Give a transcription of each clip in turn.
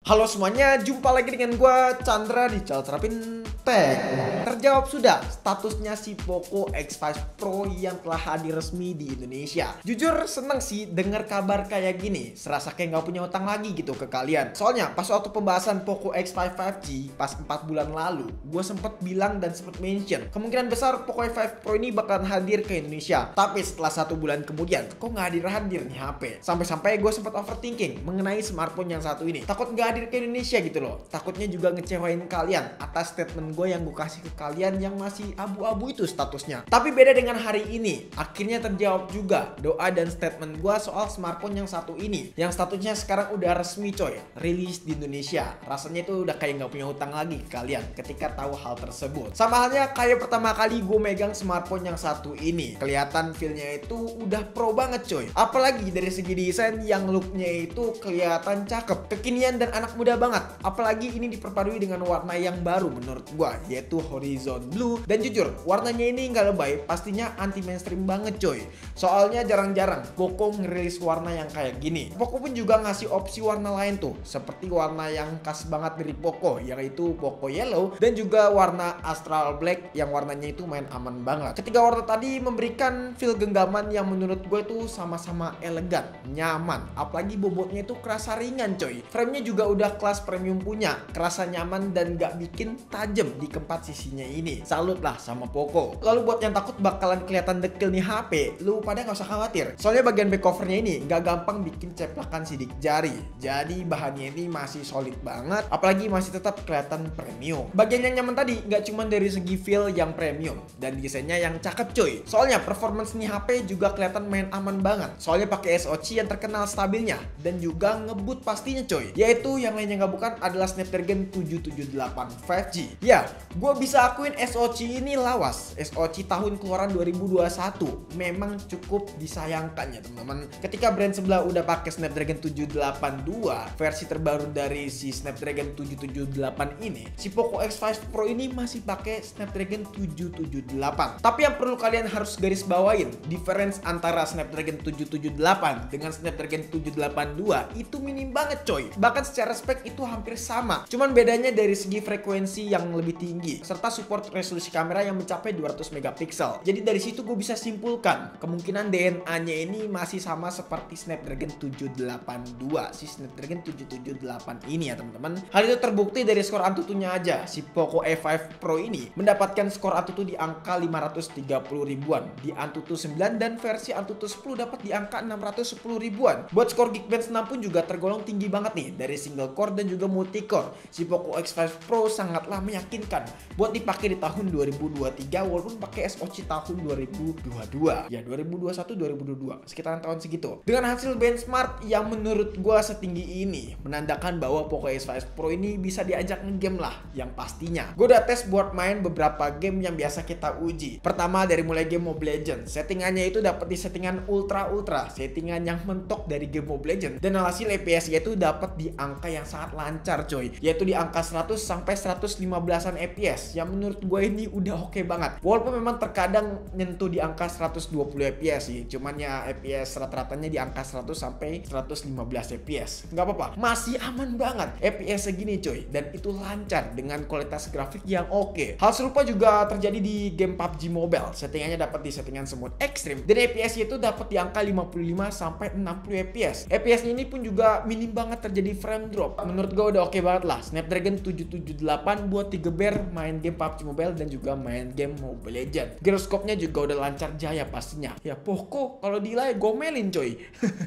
Halo semuanya, jumpa lagi dengan gua Chandra di Caltrapin Tech. Terjawab sudah statusnya si Poco X5 Pro yang telah hadir resmi di Indonesia. Jujur seneng sih denger kabar kayak gini, serasa kayak nggak punya utang lagi gitu ke kalian. Soalnya pas waktu pembahasan Poco X5 5G pas 4 bulan lalu, gue sempet bilang dan sempet mention kemungkinan besar Poco X5 Pro ini bakalan hadir ke Indonesia. Tapi setelah 1 bulan kemudian, kok nggak hadir-hadir nih HP? Sampai-sampai gue sempet overthinking mengenai smartphone yang satu ini. Takut nggak hadir ke Indonesia gitu loh. Takutnya juga ngecewain kalian atas statement gue yang gue kasih ke kalian yang masih abu-abu itu statusnya. Tapi beda dengan hari ini, akhirnya terjawab juga doa dan statement gue soal smartphone yang satu ini, yang statusnya sekarang udah resmi coy, rilis di Indonesia. Rasanya itu udah kayak nggak punya utang lagi ke kalian ketika tahu hal tersebut. Sama halnya kayak pertama kali gue megang smartphone yang satu ini, kelihatan feelnya itu udah pro banget coy. Apalagi dari segi desain yang looknya itu kelihatan cakep, kekinian dan anak muda banget. Apalagi ini diperbarui dengan warna yang baru menurut gue, yaitu Horizon Blue. Dan jujur, warnanya ini nggak lebay, pastinya anti mainstream banget coy. Soalnya jarang-jarang Poco ngerilis warna yang kayak gini. Poco pun juga ngasih opsi warna lain tuh, seperti warna yang khas banget dari Poco, yaitu Poco Yellow, dan juga warna Astral Black yang warnanya itu main aman banget. Ketiga warna tadi memberikan feel genggaman yang menurut gue itu sama-sama elegan, nyaman, apalagi bobotnya itu kerasa ringan coy. Framenya juga udah kelas premium punya, kerasa nyaman dan gak bikin tajam di keempat sisinya ini. Salut lah sama Poco. Lalu buat yang takut bakalan kelihatan dekil nih HP, lu pada gak usah khawatir. Soalnya bagian back covernya ini gak gampang bikin ceplakan sidik jari. Jadi bahannya ini masih solid banget, apalagi masih tetap kelihatan premium. Bagian yang nyaman tadi gak cuma dari segi feel yang premium dan desainnya yang cakep coy. Soalnya performance nih HP juga kelihatan main aman banget. Soalnya pakai SoC yang terkenal stabilnya dan juga ngebut pastinya coy. Yaitu yang lainnya gak bukan adalah Snapdragon 778 5G. Ya, gue bisa akuin SoC ini lawas. SoC tahun keluaran 2021 memang cukup disayangkan ya teman-teman. Ketika brand sebelah udah pakai Snapdragon 782 versi terbaru dari si Snapdragon 778 ini, si Poco X5 Pro ini masih pakai Snapdragon 778. Tapi yang perlu kalian harus garis bawain, difference antara Snapdragon 778 dengan Snapdragon 782 itu minim banget coy. Bahkan secara spek itu hampir sama. Cuman bedanya dari segi frekuensi yang lebih tinggi serta support resolusi kamera yang mencapai 200 megapiksel. Jadi dari situ gue bisa simpulkan kemungkinan DNA-nya ini masih sama seperti Snapdragon 782, si Snapdragon 778 ini ya teman-teman. Hal itu terbukti dari skor Antutunya aja. Si Poco X5 Pro ini mendapatkan skor Antutu di angka 530 ribuan di Antutu 9 dan versi Antutu 10 dapat di angka 610 ribuan. Buat skor Geekbench 6 pun juga tergolong tinggi banget nih dari single core dan juga multi core. Si Poco X5 Pro sangatlah meyakinkan buat dipakai di tahun 2023 walaupun pakai SoC tahun 2022. Ya 2021 2022 sekitaran tahun segitu. Dengan hasil benchmark yang menurut gua setinggi ini menandakan bahwa Poco X5 Pro ini bisa diajak ngegame lah yang pastinya. Gue udah tes buat main beberapa game yang biasa kita uji. Pertama dari mulai game Mobile Legends. Settingannya itu dapat di settingan ultra, settingan yang mentok dari game Mobile Legends. Dan hasil FPS-nya itu dapat di angka yang sangat lancar coy, yaitu di angka 100 sampai 115an FPS yang menurut gue ini udah oke banget. Walaupun memang terkadang nyentuh di angka 120 FPS sih, cuman ya FPS rata-ratanya di angka 100 sampai 115 FPS. Nggak apa-apa, masih aman banget FPS segini coy, dan itu lancar dengan kualitas grafik yang oke. Hal serupa juga terjadi di game PUBG Mobile. Settingannya dapat di settingan smooth ekstrim dan FPS itu dapat di angka 55 sampai 60 FPS. FPS ini pun juga minim banget terjadi frame drop. Menurut gue udah oke banget lah. Snapdragon 778 buat 3 bar main game PUBG Mobile dan juga main game Mobile Legends. Gyroscope-nya juga udah lancar jaya pastinya. Ya Poco kalau delay gomelin coy.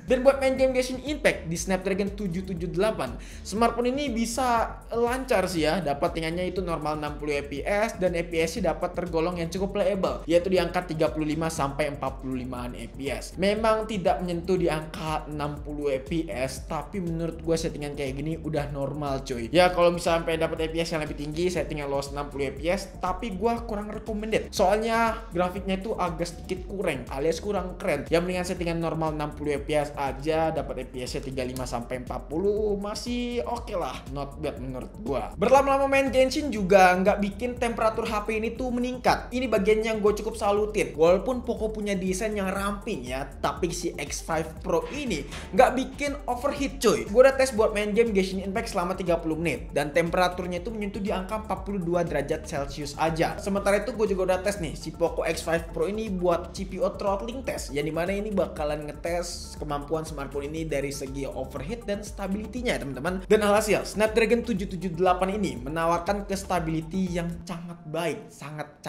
Dan buat main game Genshin Impact di Snapdragon 778, smartphone ini bisa lancar sih ya. Dapat tingginya itu normal 60 FPS dan FPS-nya dapat tergolong yang cukup playable, yaitu di angka 35 sampai 45an FPS. Memang tidak menyentuh di angka 60 FPS, tapi menurut gue settingan kayak gini udah normal coy. Ya kalau misalnya sampai dapat FPS yang lebih tinggi, settingan loss 60 FPS, tapi gue kurang recommended. Soalnya grafiknya itu agak sedikit kurang alias kurang keren. Yang mendingan settingan normal 60 FPS aja, dapat FPS-nya 35 sampai 40 masih oke lah, not bad menurut gue. Berlama-lama main Genshin juga nggak bikin temperatur HP ini tuh meningkat. Ini bagian yang gue cukup salutin. Walaupun Poco punya desain yang ramping ya, tapi si X5 Pro ini nggak bikin overheat coy. Gue udah tes buat main game game Genshin Impact selama 30 menit dan temperaturnya itu menyentuh di angka 42 derajat Celcius aja. Sementara itu gue juga udah tes nih si Poco X5 Pro ini buat CPU throttling test, yang dimana ini bakalan ngetes kemampuan smartphone ini dari segi overheat dan stability-nya teman-teman. Dan alhasil Snapdragon 778 ini menawarkan stability yang sangat baik, sangat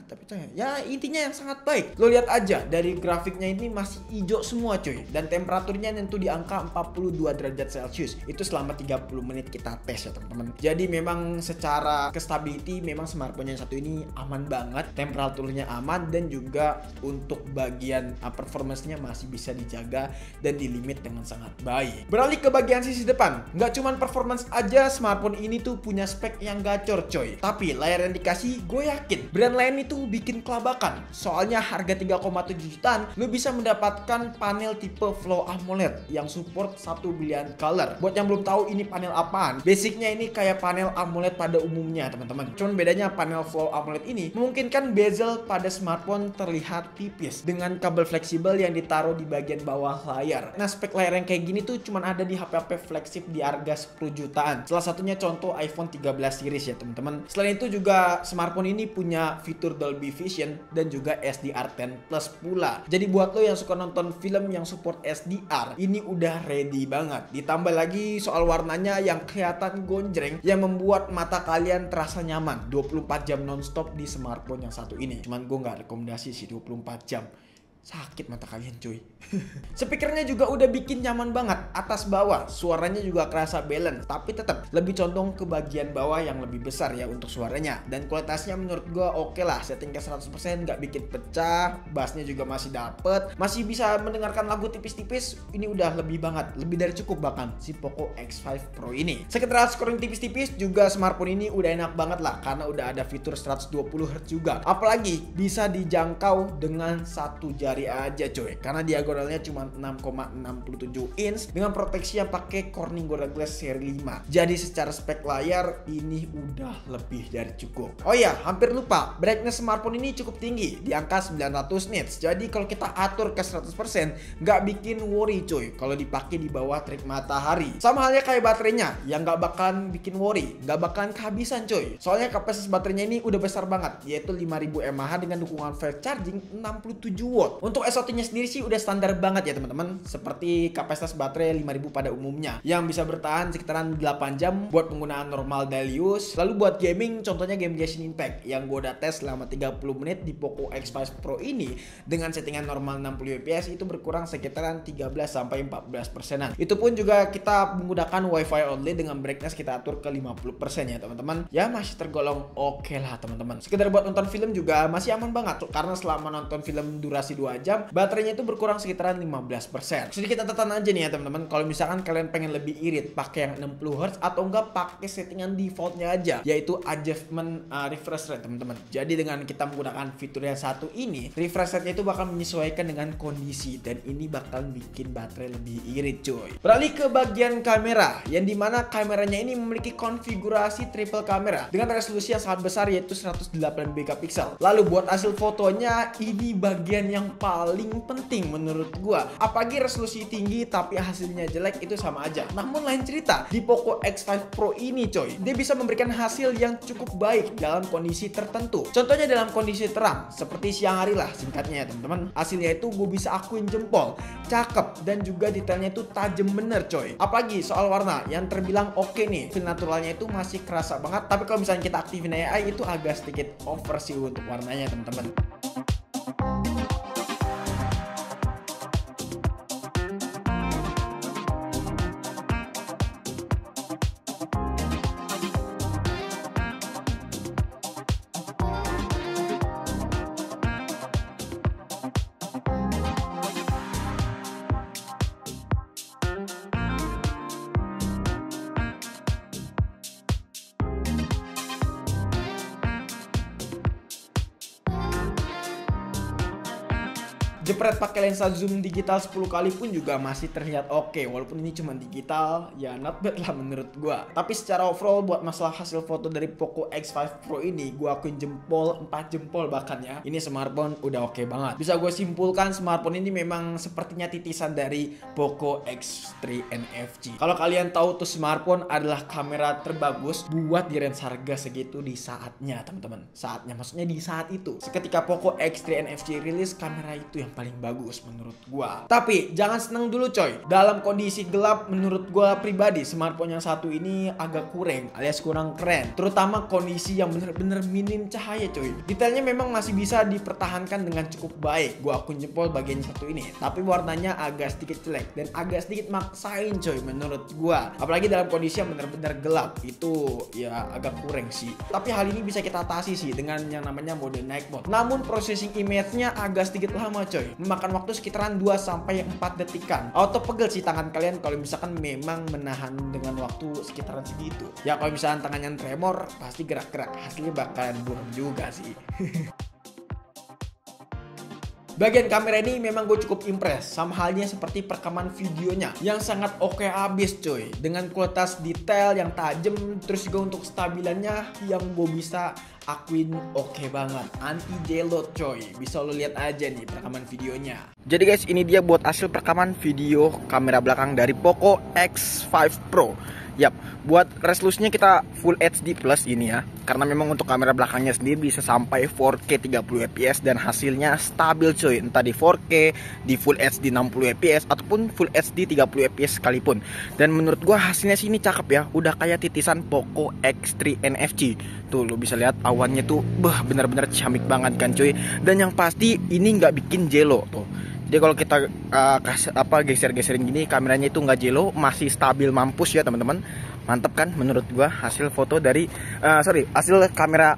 tapi ya intinya yang sangat baik. Lo lihat aja dari grafiknya ini masih hijau semua cuy, dan temperaturnya nyentuh di angka 42 derajat Celcius itu selama 30 menit kita tes ya teman-teman. Jadi memang secara stability memang smartphone yang satu ini aman banget, temperaturnya aman, dan juga untuk bagian performance-nya masih bisa dijaga dan di limit dengan sangat baik. Beralih ke bagian sisi depan, nggak cuman performance aja smartphone ini tuh punya spek yang gacor coy, tapi layar yang dikasih gue yakin brand lain itu bikin kelabakan. Soalnya harga 3,7 jutaan lu bisa mendapatkan panel tipe Flow AMOLED yang support 1 billion color. Buat yang belum tahu ini panel apaan, basicnya ini kayak panel AMOLED pada umumnya teman-teman. Cuman bedanya panel Flow AMOLED ini memungkinkan bezel pada smartphone terlihat tipis dengan kabel fleksibel yang ditaruh di bagian bawah layar. Nah, spek layar yang kayak gini tuh cuman ada di HP-HP flagship di harga 10 jutaan. Salah satunya contoh iPhone 13 series ya teman-teman. Selain itu juga smartphone ini punya fitur Dolby Vision dan juga SDR10 Plus pula. Jadi buat lo yang suka nonton film yang support SDR, ini udah ready banget. Ditambah lagi soal warnanya yang kelihatan gonjreng yang membuat mata kalian terasa nyaman 24 jam nonstop di smartphone yang satu ini. Cuman gue nggak rekomendasi sih 24 jam. Sakit mata kalian cuy. Speakernya juga udah bikin nyaman banget, atas bawah suaranya juga kerasa balance, tapi tetap lebih condong ke bagian bawah yang lebih besar ya untuk suaranya. Dan kualitasnya menurut gua oke lah, setting ke 100%, nggak bikin pecah, bassnya juga masih dapet, masih bisa mendengarkan lagu tipis-tipis. Ini udah lebih banget, lebih dari cukup bahkan si Poco X5 Pro ini. Sekedar scrolling tipis-tipis juga smartphone ini udah enak banget lah, karena udah ada fitur 120Hz juga. Apalagi bisa dijangkau dengan satu jari aja coy, karena diagonalnya cuma 6,67 inch dengan proteksi yang pakai Corning Gorilla Glass seri 5. Jadi secara spek layar ini udah lebih dari cukup. Oh ya, hampir lupa, brightness smartphone ini cukup tinggi di angka 900 nits. Jadi kalau kita atur ke 100% nggak bikin worry coy kalau dipakai di bawah terik matahari. Sama halnya kayak baterainya yang nggak bakalan bikin worry, nggak bakalan kehabisan coy. Soalnya kapasitas baterainya ini udah besar banget, yaitu 5000 mAh dengan dukungan fast charging 67 watt. Untuk SOT-nya sendiri sih udah standar banget ya teman-teman, seperti kapasitas baterai 5000 pada umumnya yang bisa bertahan sekitaran 8 jam buat penggunaan normal daily use. Lalu buat gaming, contohnya game Genshin Impact yang gue udah tes selama 30 menit di Poco X5 Pro ini dengan settingan normal 60 fps itu berkurang sekitaran 13-14%. Itu pun juga kita menggunakan Wi-Fi only dengan brightness kita atur ke 50% ya teman-teman. Ya masih tergolong oke lah teman-teman. Sekedar buat nonton film juga masih aman banget karena selama nonton film durasi 2 jam baterainya itu berkurang sekitaran 15%. Sedikit catatan aja nih ya teman-teman, kalau misalkan kalian pengen lebih irit pakai yang 60Hz atau enggak pakai settingan defaultnya aja, yaitu adjustment refresh rate teman-teman. Jadi dengan kita menggunakan fitur yang satu ini, refresh rate itu bakal menyesuaikan dengan kondisi dan ini bakal bikin baterai lebih irit coy. Beralih ke bagian kamera, yang dimana kameranya ini memiliki konfigurasi triple kamera dengan resolusi yang sangat besar yaitu 108 megapiksel. Lalu buat hasil fotonya ini bagian yang paling penting menurut gua. Apalagi resolusi tinggi tapi hasilnya jelek itu sama aja. Namun lain cerita di Poco X5 Pro ini coy, dia bisa memberikan hasil yang cukup baik dalam kondisi tertentu. Contohnya dalam kondisi terang seperti siang hari lah singkatnya ya teman-teman. Hasilnya itu gue bisa akuin jempol, cakep, dan juga detailnya itu tajam bener coy. Apalagi soal warna yang terbilang oke nih, feel naturalnya itu masih kerasa banget. Tapi kalau misalnya kita aktifin AI itu agak sedikit over sih untuk warnanya teman-teman. Jepret pakai lensa zoom digital 10 kali pun juga masih terlihat oke. Walaupun ini cuma digital, ya not bad lah menurut gua. Tapi secara overall buat masalah hasil foto dari Poco X5 Pro ini, gua akuin jempol, 4 jempol bahkan ya. Ini smartphone udah oke banget. Bisa gue simpulkan smartphone ini memang sepertinya titisan dari Poco X3 NFC. Kalau kalian tahu tuh smartphone adalah kamera terbagus buat di range harga segitu di saatnya teman-teman. Saatnya maksudnya di saat itu. Seketika Poco X3 NFC rilis, kamera itu yang paling bagus menurut gua. Tapi jangan seneng dulu coy. Dalam kondisi gelap menurut gua pribadi smartphone yang satu ini agak kurang alias kurang keren. Terutama kondisi yang bener-bener minim cahaya coy. Detailnya memang masih bisa dipertahankan dengan cukup baik. Gua akun jempol bagian satu ini. Tapi warnanya agak sedikit jelek dan agak sedikit maksain coy menurut gua. Apalagi dalam kondisi yang bener-bener gelap. Itu ya agak kurang sih. Tapi hal ini bisa kita atasi sih dengan yang namanya mode night mode. Namun processing image-nya agak sedikit lama coy. Memakan waktu sekitaran 2-4 detikan. Auto pegel sih tangan kalian kalau misalkan memang menahan dengan waktu sekitaran segitu. Ya kalau misalkan tangannya tremor pasti gerak-gerak. Hasilnya bakalan buram juga sih. Bagian kamera ini memang gue cukup impress, sama halnya seperti perekaman videonya yang sangat oke abis coy. Dengan kualitas detail yang tajam, terus juga untuk stabilannya yang gue bisa akuin oke banget. Anti jelot coy, bisa lo lihat aja nih perekaman videonya. Jadi guys, ini dia buat hasil perekaman video kamera belakang dari Poco X5 Pro. Yap, buat resolusinya kita Full HD Plus ini ya. Karena memang untuk kamera belakangnya sendiri bisa sampai 4K 30 fps dan hasilnya stabil coy. Entah di 4K, di Full HD 60 fps ataupun Full HD 30 fps sekalipun. Dan menurut gua hasilnya sih ini cakep ya. Udah kayak titisan Poco X3 NFC. Tuh lo bisa lihat awannya tuh bener-bener ciamik banget kan coy. Dan yang pasti ini nggak bikin jelo tuh. Jadi kalau kita geser-geserin gini kameranya itu nggak jelo, masih stabil mampus ya teman-teman. Mantep kan menurut gua hasil foto dari hasil kamera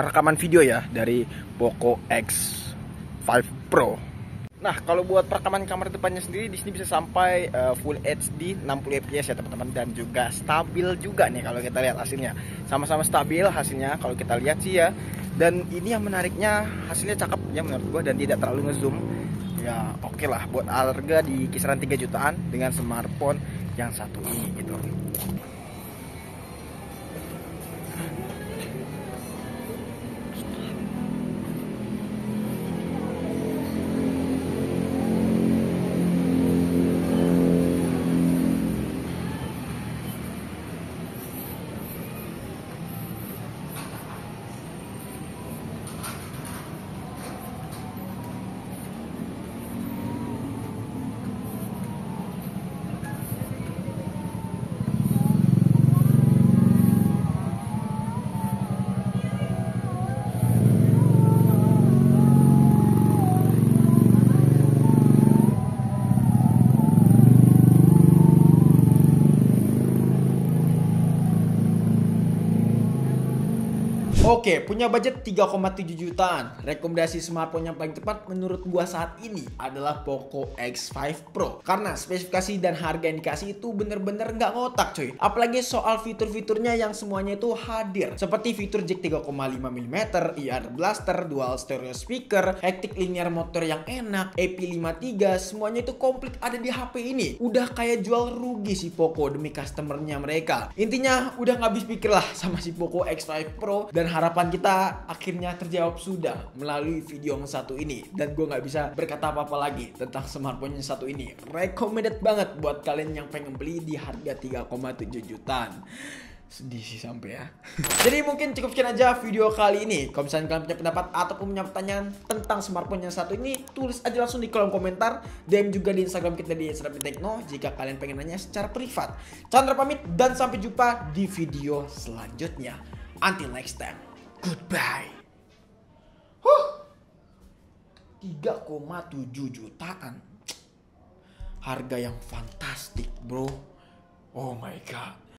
rekaman video ya dari Poco X5 Pro. Nah, kalau buat perekaman kamera depannya sendiri di sini bisa sampai Full HD 60 fps ya teman-teman, dan juga stabil juga nih kalau kita lihat hasilnya. Sama-sama stabil hasilnya kalau kita lihat sih ya. Dan ini yang menariknya hasilnya cakep ya menurut gua dan tidak terlalu ngezoom. Ya oke lah buat harga di kisaran 3 jutaan dengan smartphone yang satu ini gitu. Oke, punya budget 3,7 jutaan. Rekomendasi smartphone yang paling tepat menurut gua saat ini adalah Poco X5 Pro. Karena spesifikasi dan harga yang dikasih itu bener-bener nggak ngotak coy. Apalagi soal fitur-fiturnya yang semuanya itu hadir. Seperti fitur jack 3,5 mm, IR blaster, dual stereo speaker, haptic linear motor yang enak, IP53, semuanya itu komplit ada di HP ini. Udah kayak jual rugi si Poco demi customernya mereka. Intinya udah nggak habis pikir lah sama si Poco X5 Pro, dan harapan kita akhirnya terjawab sudah melalui video yang satu ini. Dan gue nggak bisa berkata apa-apa lagi tentang smartphone yang satu ini. Recommended banget buat kalian yang pengen beli di harga 3,7 jutaan. Sedih sih sampai ya. Jadi mungkin cukup sekian aja video kali ini. Kalau misalnya kalian punya pendapat ataupun punya pertanyaan tentang smartphone yang satu ini, tulis aja langsung di kolom komentar. Dan juga di Instagram kita di @tekno jika kalian pengen nanya secara privat. Chandra pamit dan sampai jumpa di video selanjutnya. Until next time, goodbye. 3,7 jutaan. Harga yang fantastik bro. Oh my god.